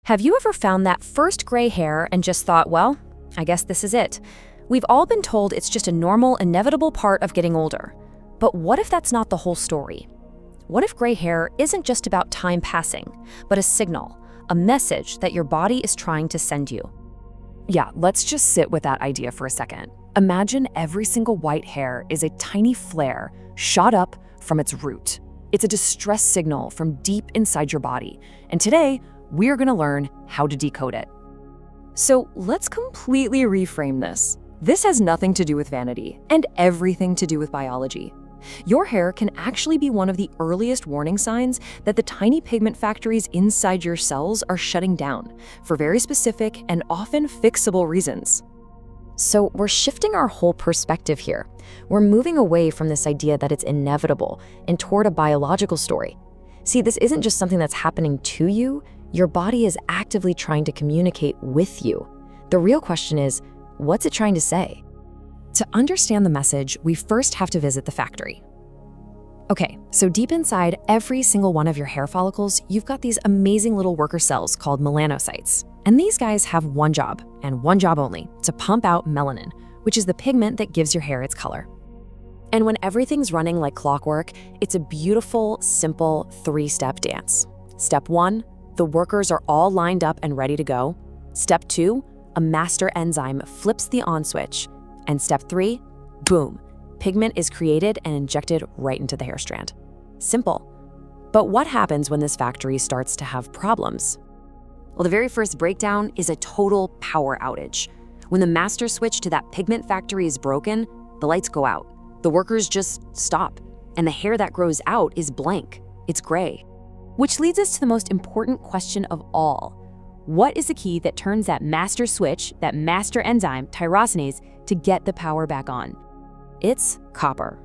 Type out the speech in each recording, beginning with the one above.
Have you ever found that first gray hair and just thought, well, I guess this is it? We've all been told it's just a normal, inevitable part of getting older. But what if that's not the whole story? What if gray hair isn't just about time passing, but a signal, a message that your body is trying to send you? Yeah, let's just sit with that idea for a second. Imagine every single white hair is a tiny flare shot up from its root. It's a distress signal from deep inside your body. And today, we're going to learn how to decode it. So let's completely reframe this. This has nothing to do with vanity and everything to do with biology. Your hair can actually be one of the earliest warning signs that the tiny pigment factories inside your cells are shutting down for very specific and often fixable reasons. So we're shifting our whole perspective here. We're moving away from this idea that it's inevitable and toward a biological story. See, this isn't just something that's happening to you. Your body is actively trying to communicate with you. The real question is, what's it trying to say? To understand the message, we first have to visit the factory. Okay, so deep inside every single one of your hair follicles, you've got these amazing little worker cells called melanocytes. And these guys have one job, and one job only, to pump out melanin, which is the pigment that gives your hair its color. And when everything's running like clockwork, it's a beautiful, simple three-step dance. Step 1, the workers are all lined up and ready to go. Step 2, a master enzyme flips the on switch. And step 3, boom, pigment is created and injected right into the hair strand. Simple. But what happens when this factory starts to have problems? Well, the very first breakdown is a total power outage. When the master switch to that pigment factory is broken, the lights go out. The workers just stop, and the hair that grows out is blank. It's gray. Which leads us to the most important question of all. What is the key that turns that master switch, that master enzyme, tyrosinase, to get the power back on? It's copper.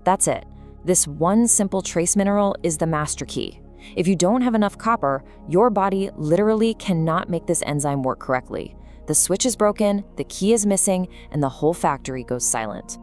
That's it. This one simple trace mineral is the master key. If you don't have enough copper, your body literally cannot make this enzyme work correctly. The switch is broken, the key is missing, and the whole factory goes silent.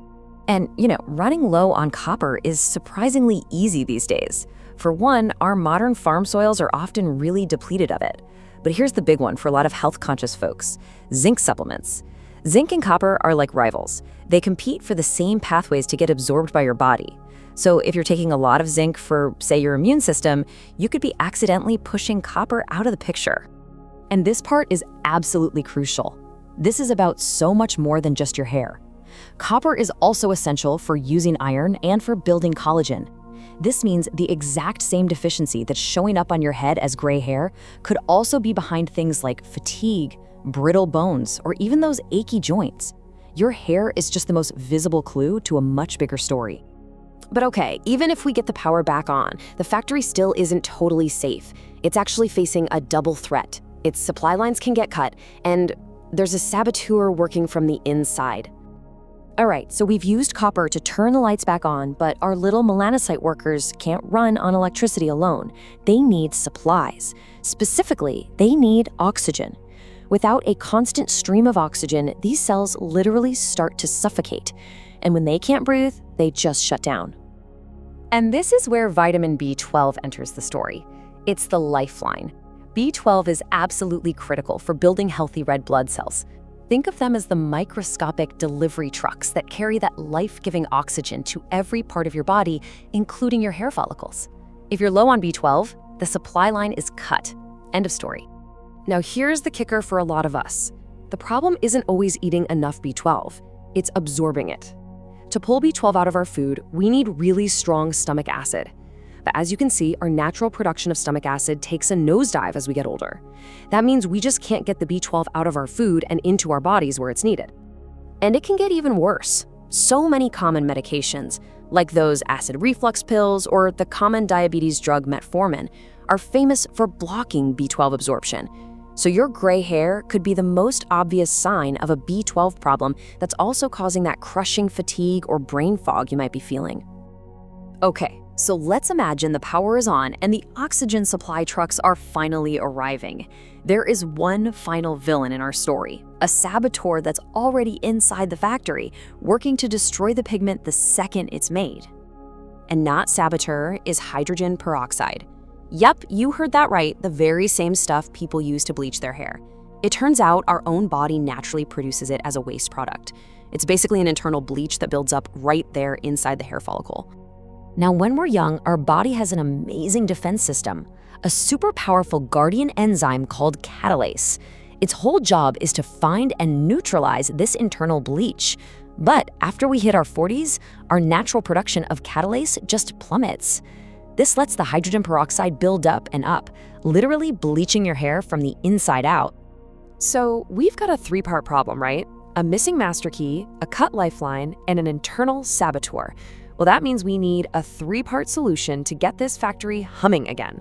And, running low on copper is surprisingly easy these days. For one, our modern farm soils are often really depleted of it. But here's the big one for a lot of health-conscious folks: zinc supplements. Zinc and copper are like rivals. They compete for the same pathways to get absorbed by your body. So if you're taking a lot of zinc for, say, your immune system, you could be accidentally pushing copper out of the picture. And this part is absolutely crucial. This is about so much more than just your hair. Copper is also essential for using iron and for building collagen. This means the exact same deficiency that's showing up on your head as gray hair could also be behind things like fatigue, brittle bones, or even those achy joints. Your hair is just the most visible clue to a much bigger story. But okay, even if we get the power back on, the factory still isn't totally safe. It's actually facing a double threat. Its supply lines can get cut, and there's a saboteur working from the inside. All right, so we've used copper to turn the lights back on, but our little melanocyte workers can't run on electricity alone. They need supplies. Specifically, they need oxygen. Without a constant stream of oxygen, these cells literally start to suffocate. And when they can't breathe, they just shut down. And this is where vitamin B12 enters the story. It's the lifeline. B12 is absolutely critical for building healthy red blood cells. Think of them as the microscopic delivery trucks that carry that life-giving oxygen to every part of your body, including your hair follicles. If you're low on B12, the supply line is cut. End of story. Now here's the kicker for a lot of us. The problem isn't always eating enough B12, it's absorbing it. To pull B12 out of our food, we need really strong stomach acid. But as you can see, our natural production of stomach acid takes a nosedive as we get older. That means we just can't get the B12 out of our food and into our bodies where it's needed. And it can get even worse. So many common medications, like those acid reflux pills or the common diabetes drug metformin, are famous for blocking B12 absorption. So your gray hair could be the most obvious sign of a B12 problem that's also causing that crushing fatigue or brain fog you might be feeling. Okay, so let's imagine the power is on and the oxygen supply trucks are finally arriving. There is one final villain in our story, a saboteur that's already inside the factory, working to destroy the pigment the second it's made. And that saboteur is hydrogen peroxide. Yep, you heard that right, the very same stuff people use to bleach their hair. It turns out our own body naturally produces it as a waste product. It's basically an internal bleach that builds up right there inside the hair follicle. Now, when we're young, our body has an amazing defense system, a super powerful guardian enzyme called Catalase. Its whole job is to find and neutralize this internal bleach. But after we hit our 40s, our natural production of Catalase just plummets. This lets the hydrogen peroxide build up and up, literally bleaching your hair from the inside out. So we've got a three-part problem, right? A missing master key, a cut lifeline, and an internal saboteur. Well, that means we need a three-part solution to get this factory humming again.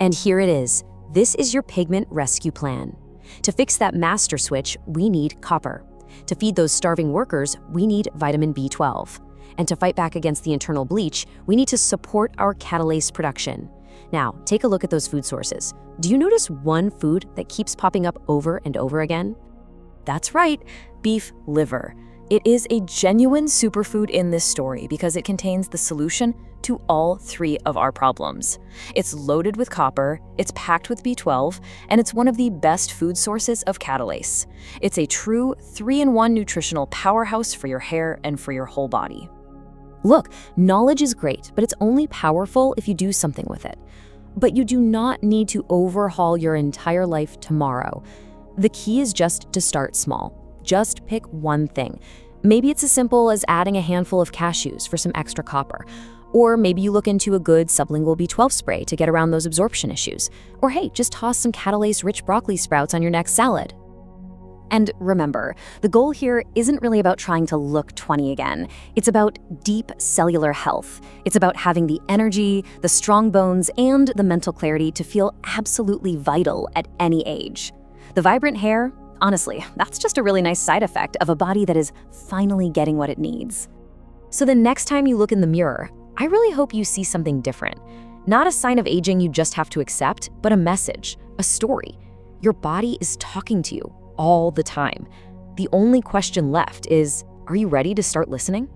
And here it is. This is your pigment rescue plan. To fix that master switch, we need copper. To feed those starving workers, we need vitamin B12. And to fight back against the internal bleach, we need to support our catalase production. Now, take a look at those food sources. Do you notice one food that keeps popping up over and over again? That's right, beef liver. It is a genuine superfood in this story because it contains the solution to all three of our problems. It's loaded with copper, it's packed with B12, and it's one of the best food sources of catalase. It's a true 3-in-1 nutritional powerhouse for your hair and for your whole body. Look, knowledge is great, but it's only powerful if you do something with it. But you do not need to overhaul your entire life tomorrow. The key is just to start small. Just pick one thing. Maybe it's as simple as adding a handful of cashews for some extra copper. Or maybe you look into a good sublingual B12 spray to get around those absorption issues. Or hey, just toss some catalase-rich broccoli sprouts on your next salad. And remember, the goal here isn't really about trying to look 20 again. It's about deep cellular health. It's about having the energy, the strong bones, and the mental clarity to feel absolutely vital at any age. The vibrant hair, honestly, that's just a really nice side effect of a body that is finally getting what it needs. So the next time you look in the mirror, I really hope you see something different. Not a sign of aging you just have to accept, but a message, a story. Your body is talking to you all the time. The only question left is, are you ready to start listening?